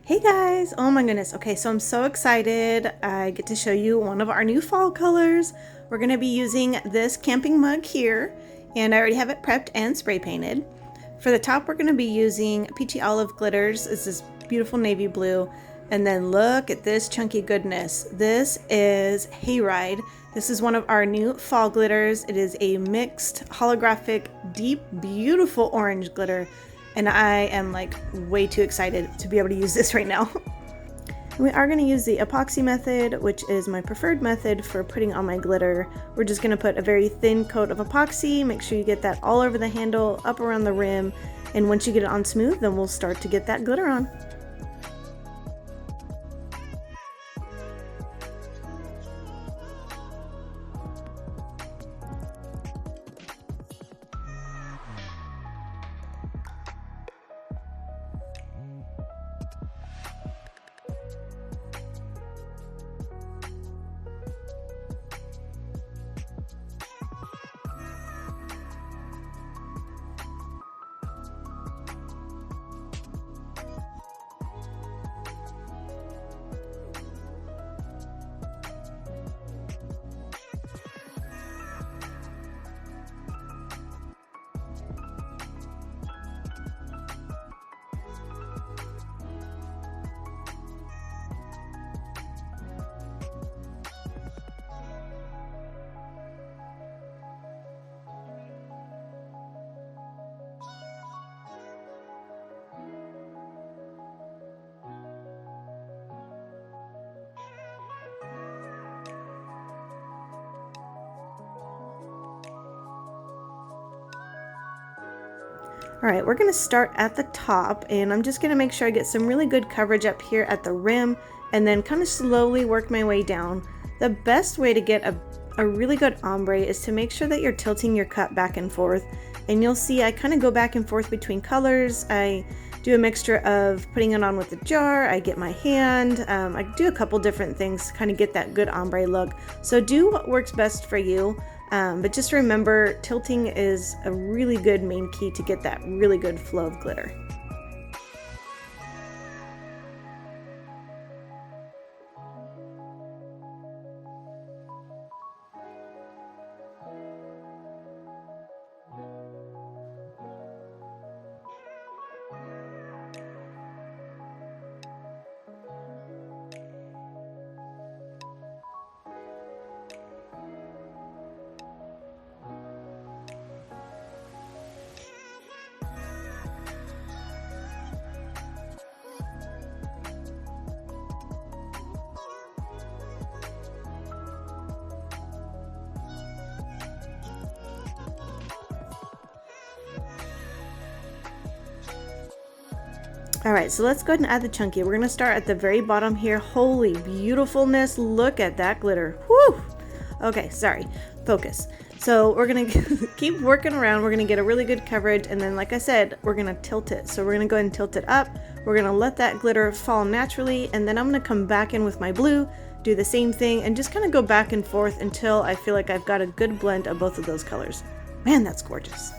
Hey guys! Oh my goodness. Okay, so I'm so excited. I get to show you one of our new fall colors. We're going to be using this camping mug here, and I already have it prepped and spray painted. For the top, we're going to be using Peachy Olive Glitters. It's this beautiful navy blue. And then look at this chunky goodness. This is Hayride. This is one of our new fall glitters. It is a mixed holographic, deep, beautiful orange glitter. And I am like way too excited to be able to use this right now. We are going to use the epoxy method, which is my preferred method for putting on my glitter. We're just going to put a very thin coat of epoxy, make sure you get that all over the handle, up around the rim, and once you get it on smooth, then we'll start to get that glitter on. All right, we're gonna start at the top, and I'm just gonna make sure I get some really good coverage up here at the rim, and then kind of slowly work my way down. The best way to get a really good ombre is to make sure that you're tilting your cut back and forth, and you'll see I kind of go back and forth between colors. I do a mixture of putting it on with a jar, I get my hand, I do a couple different things to kind of get that good ombre look. So do what works best for you. But just remember, tilting is a really good main key to get that really good flow of glitter. All right, so let's go ahead and add the chunky. We're gonna start at the very bottom here. Holy beautifulness, look at that glitter. Whew! Okay, sorry, focus. So we're gonna keep working around. We're gonna get a really good coverage, and then like I said, we're gonna tilt it. So we're gonna go ahead and tilt it up. We're gonna let that glitter fall naturally, and then I'm gonna come back in with my blue, do the same thing, and just kind of go back and forth until I feel like I've got a good blend of both of those colors. Man, that's gorgeous.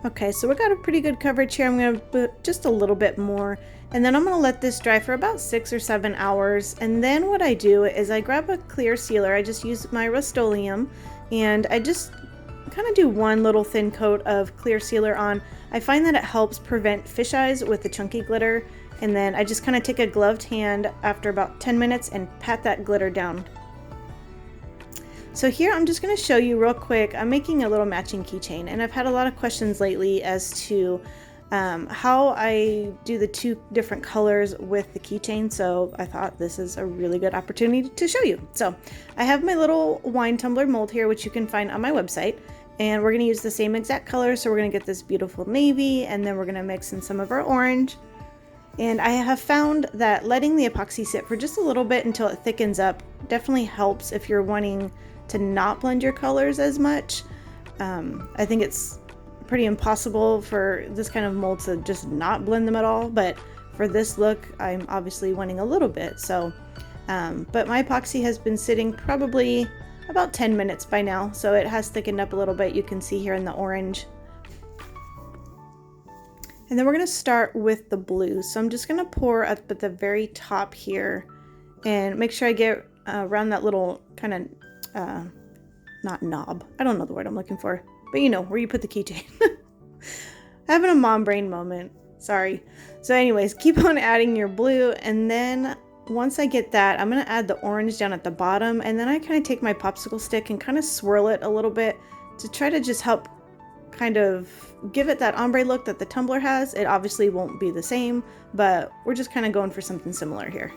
Okay, so we got a pretty good coverage here. I'm going to put just a little bit more, and then I'm going to let this dry for about 6 or 7 hours. And then what I do is I grab a clear sealer. I just use my Rust-Oleum, and I just kind of do one little thin coat of clear sealer on. I find that it helps prevent fish eyes with the chunky glitter, and then I just kind of take a gloved hand after about 10 minutes and pat that glitter down. So here I'm just going to show you real quick. I'm making a little matching keychain, and I've had a lot of questions lately as to how I do the 2 different colors with the keychain, so I thought this is a really good opportunity to show you. So I have my little wine tumbler mold here, which you can find on my website, and we're going to use the same exact color. So we're going to get this beautiful navy, and then we're going to mix in some of our orange. And I have found that letting the epoxy sit for just a little bit until it thickens up definitely helps if you're wanting to not blend your colors as much. I think it's pretty impossible for this kind of mold to just not blend them at all, but for this look I'm obviously wanting a little bit. So but my epoxy has been sitting probably about 10 minutes by now, so it has thickened up a little bit. You can see here in the orange. And then we're going to start with the blue. So I'm just going to pour up at the very top here and make sure I get around that little kind of, not knob. I don't know the word I'm looking for, but you know, where you put the keychain. Having a mom brain moment. Sorry. So anyways, keep on adding your blue. And then once I get that, I'm going to add the orange down at the bottom. And then I kind of take my popsicle stick and kind of swirl it a little bit to try to just help kind of give it that ombre look that the tumbler has. It obviously won't be the same, but we're just kind of going for something similar here.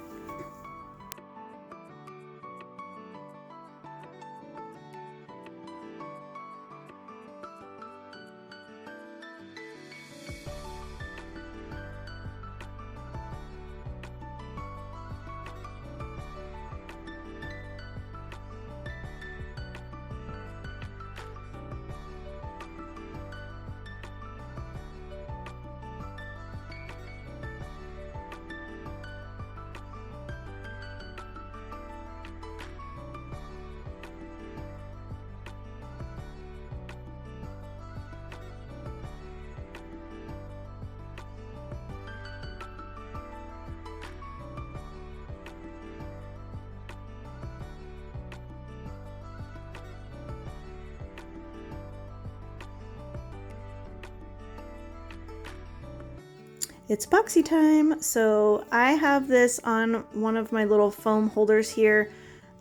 It's epoxy time. So I have this on one of my little foam holders here.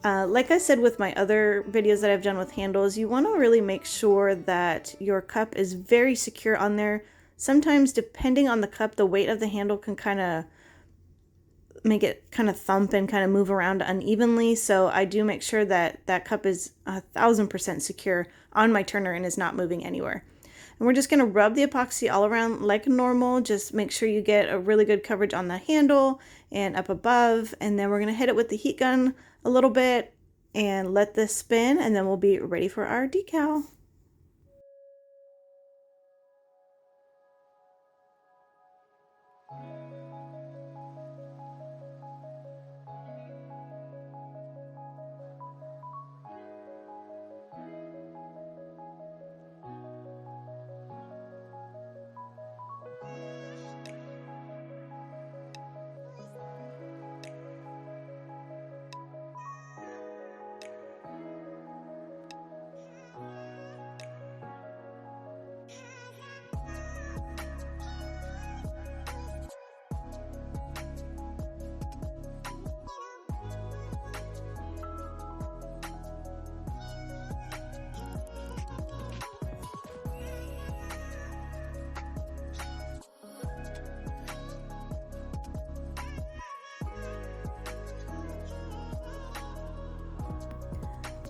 Like I said with my other videos that I've done with handles, you want to really make sure that your cup is very secure on there. Sometimes depending on the cup, the weight of the handle can kind of make it kind of thump and kind of move around unevenly. So I do make sure that that cup is 1000% secure on my turner and is not moving anywhere. And we're just going to rub the epoxy all around like normal. Just make sure you get a really good coverage on the handle and up above. And then we're going to hit it with the heat gun a little bit and let this spin, and then we'll be ready for our decal.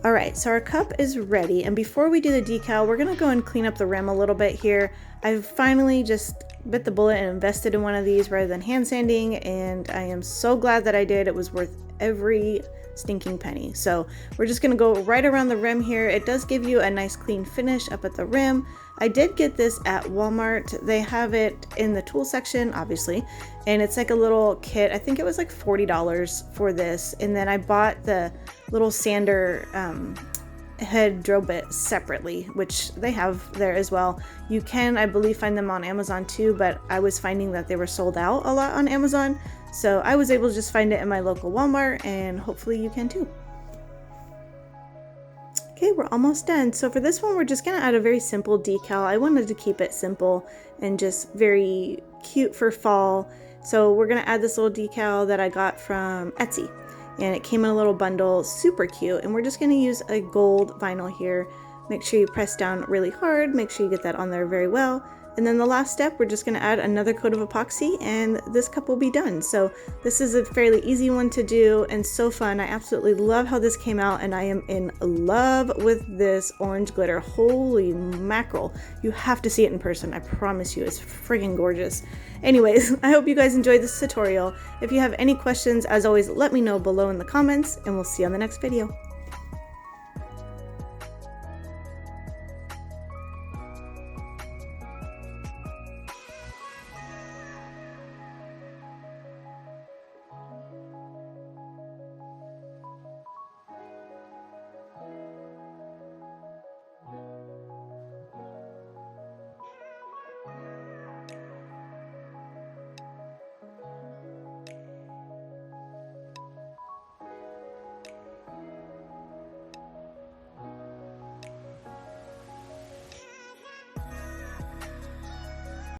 All right, so our cup is ready, and before we do the decal, we're gonna go and clean up the rim a little bit here. I've finally just bit the bullet and invested in one of these rather than hand sanding, and I am so glad that I did. It was worth every stinking penny. So we're just gonna go right around the rim here. It does give you a nice clean finish up at the rim. I did get this at Walmart. They have it in the tool section, obviously, and it's like a little kit. I think it was like $40 for this, and then I bought the little sander head drill bit separately, which they have there as well. You can, I believe, find them on Amazon too, but I was finding that they were sold out a lot on Amazon, so I was able to just find it in my local Walmart, and hopefully you can too. Okay, we're almost done. So for this one, we're just gonna add a very simple decal. I wanted to keep it simple and just very cute for fall. So we're gonna add this little decal that I got from Etsy, and it came in a little bundle, super cute. And we're just gonna use a gold vinyl here. Make sure you press down really hard, make sure you get that on there very well. And then the last step, we're just gonna add another coat of epoxy, and this cup will be done. So this is a fairly easy one to do and so fun. I absolutely love how this came out, and I am in love with this orange glitter. Holy mackerel. You have to see it in person, I promise you, it's friggin' gorgeous. Anyways, I hope you guys enjoyed this tutorial. If you have any questions, as always, let me know below in the comments, and we'll see you on the next video.